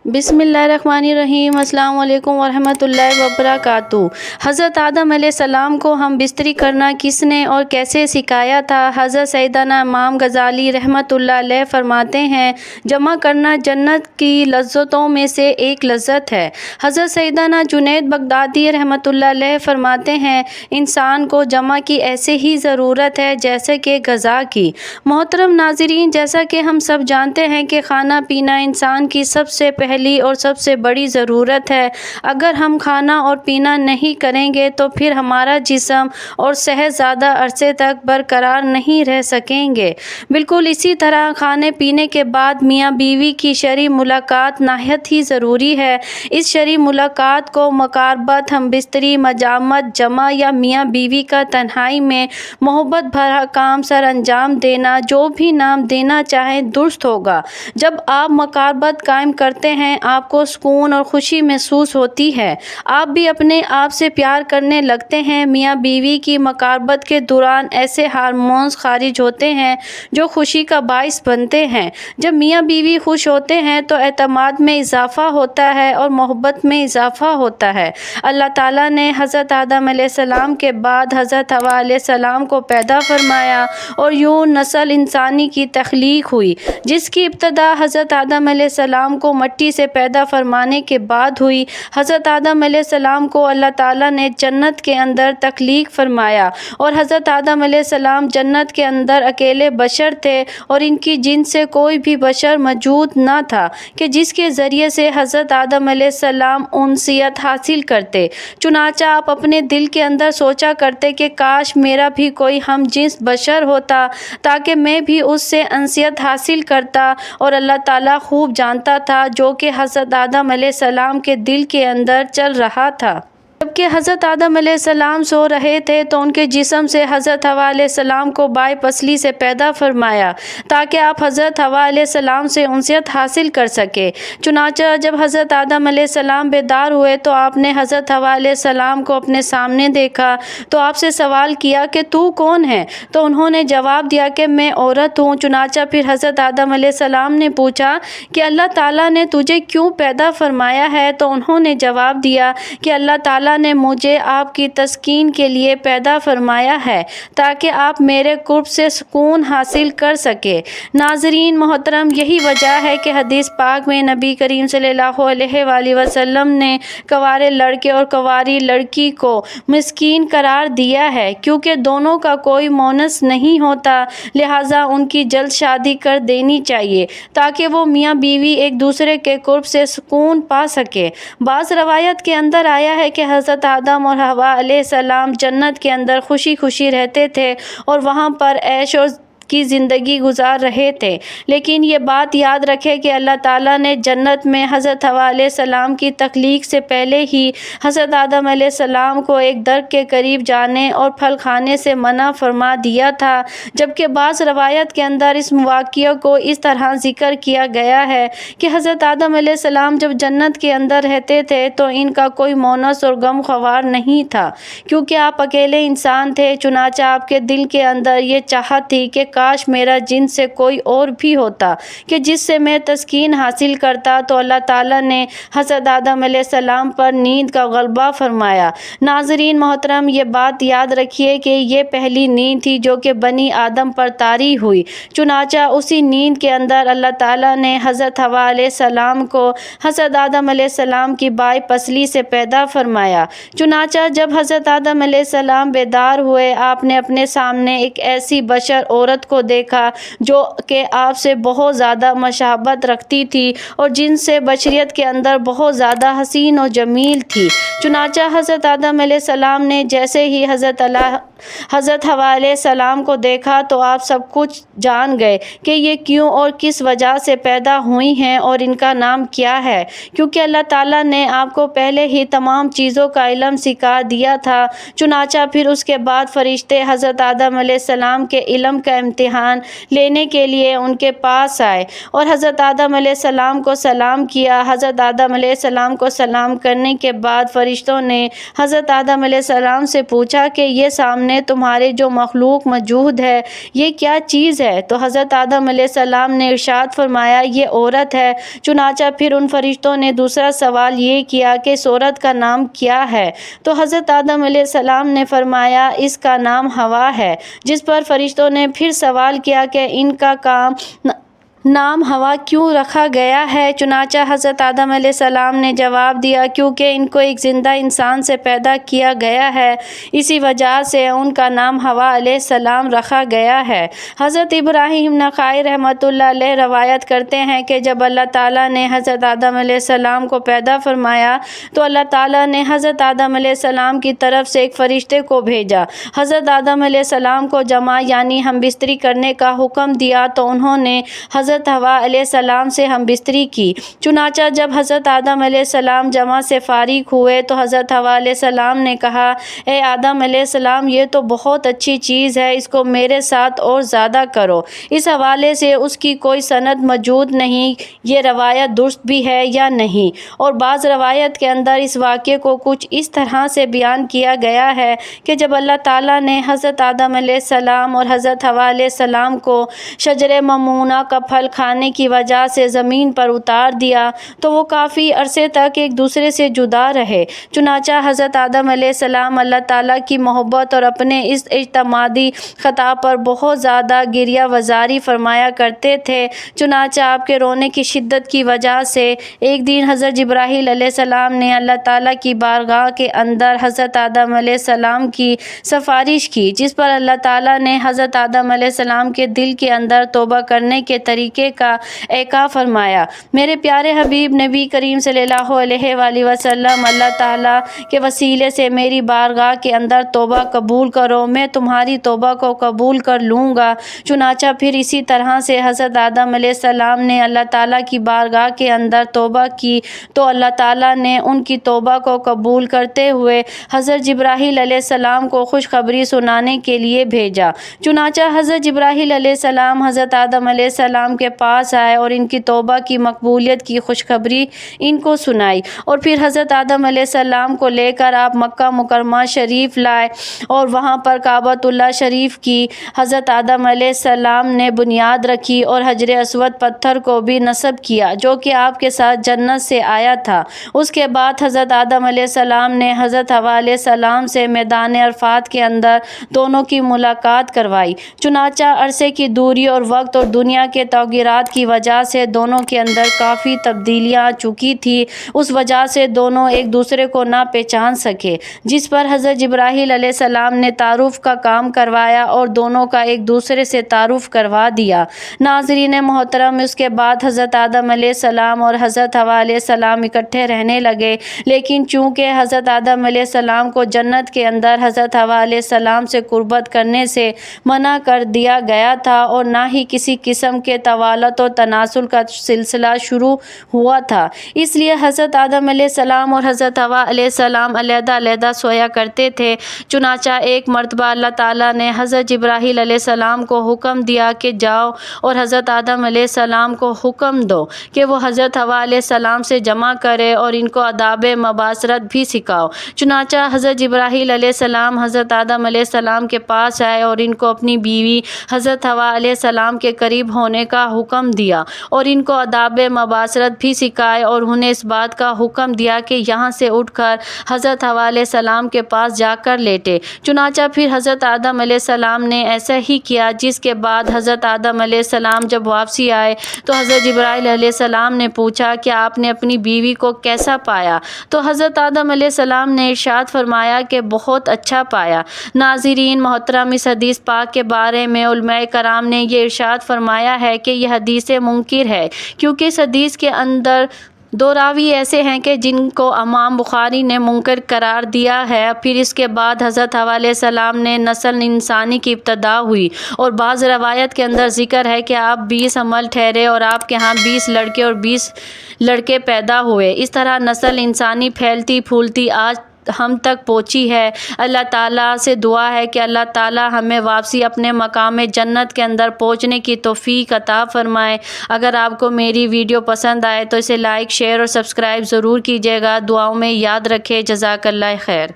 بسم اللہ الرحمن الرحیم۔ السلام علیکم ورحمۃ اللہ وبرکاتہ۔ حضرت آدم علیہ السلام کو ہم بستری کرنا کس نے اور کیسے سکھایا تھا؟ حضرت سیدنا امام غزالی رحمۃ اللہ علیہ فرماتے ہیں، جمع کرنا جنت کی لذتوں میں سے ایک لذت ہے۔ حضرت سیدنا جنید بغدادی رحمۃ اللہ علیہ فرماتے ہیں، انسان کو جمع کی ایسے ہی ضرورت ہے جیسے کہ غذا کی۔ محترم ناظرین، جیسا کہ ہم سب جانتے ہیں کہ کھانا پینا انسان کی سب سے پہلی اور سب سے بڑی ضرورت ہے۔ اگر ہم کھانا اور پینا نہیں کریں گے تو پھر ہمارا جسم اور صحت زیادہ عرصے تک برقرار نہیں رہ سکیں گے۔ بالکل اسی طرح کھانے پینے کے بعد میاں بیوی کی شرعی ملاقات نہایت ہی ضروری ہے۔ اس شرعی ملاقات کو مقاربت، ہم بستری، مجامعت، جمع یا میاں بیوی کا تنہائی میں محبت بھرا کام سر انجام دینا، جو بھی نام دینا چاہیں درست ہوگا۔ جب آپ مقاربت قائم کرتے ہیں، آپ کو سکون اور خوشی محسوس ہوتی ہے، آپ بھی اپنے آپ سے پیار کرنے لگتے ہیں۔ میاں بیوی کی مقاربت کے دوران ایسے ہارمونز خارج ہوتے ہیں جو خوشی کا باعث بنتے ہیں۔ جب میاں بیوی خوش ہوتے ہیں تو اعتماد میں اضافہ ہوتا ہے اور محبت میں اضافہ ہوتا ہے۔ اللہ تعالیٰ نے حضرت آدم علیہ السلام کے بعد حضرت حوا علیہ السلام کو پیدا فرمایا اور یوں نسل انسانی کی تخلیق ہوئی، جس کی ابتدا حضرت آدم علیہ السلام کو مٹی سے پیدا فرمانے کے بعد ہوئی۔ حضرت آدم علیہ السلام کو اللہ تعالیٰ نے جنت کے اندر تخلیق فرمایا، اور حضرت آدم علیہ السلام جنت کے اندر اکیلے بشر تھے اور ان کی جنس سے کوئی بھی بشر موجود نہ تھا کہ جس کے ذریعے سے حضرت آدم علیہ السلام انسیت حاصل کرتے۔ چنانچہ آپ اپنے دل کے اندر سوچا کرتے کہ کاش میرا بھی کوئی ہم جنس بشر ہوتا تاکہ میں بھی اس سے انسیت حاصل کرتا، اور اللہ تعالیٰ خوب جانتا تھا جو کہ حضرت آدم علیہ السلام کے دل کے اندر چل رہا تھا۔ جبکہ حضرت آدم علیہ السلام سو رہے تھے تو ان کے جسم سے حضرت حوا علیہ السلام کو بائے پسلی سے پیدا فرمایا تاکہ آپ حضرت حوا علیہ السلام سے انسیت حاصل کر سکے۔ چنانچہ جب حضرت آدم علیہ السلام بیدار ہوئے تو آپ نے حضرت حوا علیہ السلام کو اپنے سامنے دیکھا تو آپ سے سوال کیا کہ تو کون ہے؟ تو انہوں نے جواب دیا کہ میں عورت ہوں۔ چنانچہ پھر حضرت آدم علیہ السلام نے پوچھا کہ اللہ تعالیٰ نے تجھے کیوں پیدا فرمایا ہے؟ تو انہوں نے جواب دیا کہ اللہ تعالیٰ نے مجھے آپ کی تسکین کے لیے پیدا فرمایا ہے تاکہ آپ میرے قرب سے سکون حاصل کر سکے۔ ناظرین محترم، یہی وجہ ہے کہ حدیث پاک میں نبی کریم صلی اللہ علیہ وآلہ وسلم نے کنوارے لڑکے اور کنواری لڑکی کو مسکین قرار دیا ہے، کیونکہ دونوں کا کوئی مونس نہیں ہوتا، لہٰذا ان کی جلد شادی کر دینی چاہیے تاکہ وہ میاں بیوی ایک دوسرے کے قرب سے سکون پا سکے۔ بعض روایت کے اندر آیا ہے کہ حضرت آدم اور حوا علیہ السلام جنت کے اندر خوشی خوشی رہتے تھے اور وہاں پر عیش اور کی زندگی گزار رہے تھے، لیکن یہ بات یاد رکھے کہ اللہ تعالیٰ نے جنت میں حضرت حوا علیہ السلام کی تخلیق سے پہلے ہی حضرت آدم علیہ السلام کو ایک درخت کے قریب جانے اور پھل کھانے سے منع فرما دیا تھا، جبکہ بعض روایت کے اندر اس واقعہ کو اس طرح ذکر کیا گیا ہے کہ حضرت آدم علیہ السلام جب جنت کے اندر رہتے تھے تو ان کا کوئی مونس اور غم خوار نہیں تھا، کیونکہ آپ اکیلے انسان تھے۔ چنانچہ آپ کے دل کے اندر یہ چاہت تھی کہ کاش میرا جنس سے کوئی اور بھی ہوتا کہ جس سے میں تسکین حاصل کرتا، تو اللہ تعالیٰ نے حضرت آدم علیہ السلام پر نیند کا غلبہ فرمایا۔ ناظرین محترم، یہ بات یاد رکھیے کہ یہ پہلی نیند تھی جو کہ بنی آدم پر طاری ہوئی۔ چنانچہ اسی نیند کے اندر اللہ تعالیٰ نے حضرت حوا علیہ السلام کو حضرت آدم علیہ السلام کی بائے پسلی سے پیدا فرمایا۔ چنانچہ جب حضرت آدم علیہ السلام بیدار ہوئے، آپ نے اپنے سامنے ایک ایسی بشر عورت کو دیکھا جو کہ آپ سے بہت زیادہ مشابہت رکھتی تھی اور جن سے بشریت کے اندر بہت زیادہ حسین و جمیل تھی۔ چنانچہ حضرت آدم علیہ السلام نے جیسے ہی حضرت حوا علیہ السلام کو دیکھا تو آپ سب کچھ جان گئے کہ یہ کیوں اور کس وجہ سے پیدا ہوئی ہیں اور ان کا نام کیا ہے، کیونکہ اللہ تعالیٰ نے آپ کو پہلے ہی تمام چیزوں کا علم سکھا دیا تھا۔ چنانچہ پھر اس کے بعد فرشتے حضرت آدم علیہ السلام کے علم کا امتحان لینے کے لیے ان کے پاس آئے اور حضرت آدم علیہ السلام کو سلام کیا۔ حضرت آدم علیہ السلام کو سلام کرنے کے بعد فرشتوں نے حضرت آدم علیہ السلام سے پوچھا کہ یہ سامنے سامنے تمہارے جو مخلوق موجود ہے یہ کیا چیز ہے؟ تو حضرت آدم علیہ السلام نے ارشاد فرمایا یہ عورت ہے۔ چنانچہ پھر ان فرشتوں نے دوسرا سوال یہ کیا کہ اس عورت کا نام کیا ہے؟ تو حضرت آدم علیہ السلام نے فرمایا اس کا نام ہوا ہے۔ جس پر فرشتوں نے پھر سوال کیا کہ ان کا نام ہوا کیوں رکھا گیا ہے؟ چنانچہ حضرت آدم علیہ السلام نے جواب دیا کیونکہ ان کو ایک زندہ انسان سے پیدا کیا گیا ہے، اسی وجہ سے ان کا نام ہوا علیہ السلام رکھا گیا ہے۔ حضرت ابراہیم نخعی رحمۃ اللہ علیہ روایت کرتے ہیں کہ جب اللہ تعالیٰ نے حضرت آدم علیہ السلام کو پیدا فرمایا تو اللہ تعالیٰ نے حضرت آدم علیہ السلام کی طرف سے ایک فرشتے کو بھیجا۔ حضرت آدم علیہ السلام کو جمع یعنی ہم بستری کرنے کا حکم دیا تو انہوں نے حضرت حوا علیہ السلام سے ہم بستری کی۔ چنانچہ جب حضرت آدم علیہ السلام جمع سے فارغ ہوئے تو حضرت حوا علیہ السلام نے کہا اے آدم علیہ السلام یہ تو بہت اچھی چیز ہے، اس کو میرے ساتھ اور زیادہ کرو۔ اس حوالے سے اس کی کوئی سند موجود نہیں یہ روایت درست بھی ہے یا نہیں، اور بعض روایت کے اندر اس واقعے کو کچھ اس طرح سے بیان کیا گیا ہے کہ جب اللہ تعالیٰ نے حضرت آدم علیہ السلام اور حضرت حوا علیہ السلام کو شجر ممنوعہ کا پھل کھانے کی وجہ سے زمین پر اتار دیا تو وہ کافی عرصے تک ایک دوسرے سے جدا رہے۔ چنانچہ حضرت آدم علیہ السلام اللہ تعالیٰ کی محبت اور اپنے اس اجتماعی خطاب پر بہت زیادہ گریہ وزاری فرمایا کرتے تھے۔ چنانچہ آپ کے رونے کی شدت کی وجہ سے ایک دن حضرت جبرائیل علیہ السلام نے اللہ تعالیٰ کی بارگاہ کے اندر حضرت آدم علیہ السلام کی سفارش کی، جس پر اللہ تعالیٰ نے حضرت آدم علیہ السلام کے دل کے اندر توبہ کرنے کے طریقے کا ایقاع فرمایا۔ میرے پیارے حبیب نبی کریم صلی اللہ علیہ وآلہ وسلم اللہ تعالیٰ کے وسیلے سے میری بارگاہ کے اندر توبہ قبول کرو، میں تمہاری توبہ کو قبول کر لوں گا۔ چنانچہ پھر اسی طرح سے حضرت آدم علیہ السلام نے اللہ تعالیٰ کی بارگاہ کے اندر توبہ کی تو اللہ تعالیٰ نے ان کی توبہ کو قبول کرتے ہوئے حضرت جبرائیل علیہ السلام کو خوشخبری سنانے کے لیے بھیجا۔ چنانچہ حضرت جبرائیل علیہ السلام حضرت آدم علیہ السلام کے پاس آئے اور ان کی توبہ کی مقبولیت کی خوشخبری ان کو سنائی، اور پھر حضرت آدم علیہ السلام کو لے کر آپ مکہ مکرمہ شریف لائے اور وہاں پر کعبۃ اللہ شریف کی حضرت آدم علیہ السلام نے بنیاد رکھی اور حجر اسود پتھر کو بھی نصب کیا جو کہ آپ کے ساتھ جنت سے آیا تھا۔ اس کے بعد حضرت آدم علیہ السلام نے حضرت حوا علیہ السلام سے میدان عرفات کے اندر دونوں کی ملاقات کروائی۔ چنانچہ عرصے کی دوری اور وقت اور دنیا کے تغیرات کی وجہ سے دونوں کے اندر کافی تبدیلیاں آ چکی تھی، اس وجہ سے دونوں ایک دوسرے کو نہ پہچان سکے، جس پر حضرت جبرائیل علیہ السلام نے تعارف کا کام کروایا اور دونوں کا ایک دوسرے سے تعارف کروا دیا۔ ناظرین محترم، اس کے بعد حضرت آدم علیہ السلام اور حضرت حوا علیہ السلام اکٹھے رہنے لگے، لیکن چونکہ حضرت آدم علیہ السلام کو جنت کے اندر حضرت حوا علیہ السلام سے قربت کرنے سے منع کر دیا گیا تھا اور نہ ہی کسی قسم کے توالت و تناسل کا سلسلہ شروع ہوا تھا، اس لیے حضرت آدم علیہ السلام اور حضرت حوا علیہ السلام علیحدہ علیحدہ سویا کرتے تھے۔ چنانچہ ایک مرتبہ اللہ تعالیٰ نے حضرت جبرائیل علیہ السلام کو حکم دیا کہ جاؤ اور حضرت آدم علیہ السلام کو حکم دو کہ وہ حضرت حوا علیہ السلام سے جمع کرے اور ان کو آداب مباشرت بھی سکھاؤ۔ چنانچہ حضرت جبرائیل علیہ السلام حضرت آدم علیہ السلام کے پاس آئے اور ان کو اپنی بیوی حضرت حوا علیہ السلام کے قریب ہونے کا حکم دیا اور ان کو آداب مباشرت بھی سکھائے اور انہیں اس بات کا حکم دیا کہ یہاں سے اٹھ کر حضرت حوا علیہ السلام کے پاس جا کر لیٹے۔ چنانچہ پھر حضرت آدم علیہ السلام نے ایسا ہی کیا، جس کے بعد حضرت آدم علیہ السلام جب واپسی آئے تو حضرت جبرائیل علیہ السلام نے پوچھا کہ آپ نے اپنی بیوی کو کیسا پایا؟ تو حضرت آدم علیہ السلام نے ارشاد فرمایا کہ بہت اچھا پایا۔ ناظرین محترم، اس حدیث پاک کے بارے میں علماء کرام نے یہ ارشاد فرمایا ہے کہ یہ حدیث منکر ہے، کیونکہ اس حدیث کے اندر دو راوی ایسے ہیں کہ جن کو امام بخاری نے منکر قرار دیا ہے۔ پھر اس کے بعد حضرت حوا علیہ السلام نے نسل انسانی کی ابتدا ہوئی، اور بعض روایت کے اندر ذکر ہے کہ آپ 20 حمل ٹھہرے اور آپ کے ہاں 20 لڑکے اور 20 لڑکے پیدا ہوئے۔ اس طرح نسل انسانی پھیلتی پھولتی آج ہم تک پہنچی ہے۔ اللہ تعالیٰ سے دعا ہے کہ اللہ تعالیٰ ہمیں واپسی اپنے مقام جنت کے اندر پہنچنے کی توفیق عطا فرمائے۔ اگر آپ کو میری ویڈیو پسند آئے تو اسے لائک، شیئر اور سبسکرائب ضرور کیجیے گا۔ دعاؤں میں یاد رکھیں۔ جزاک اللہ خیر۔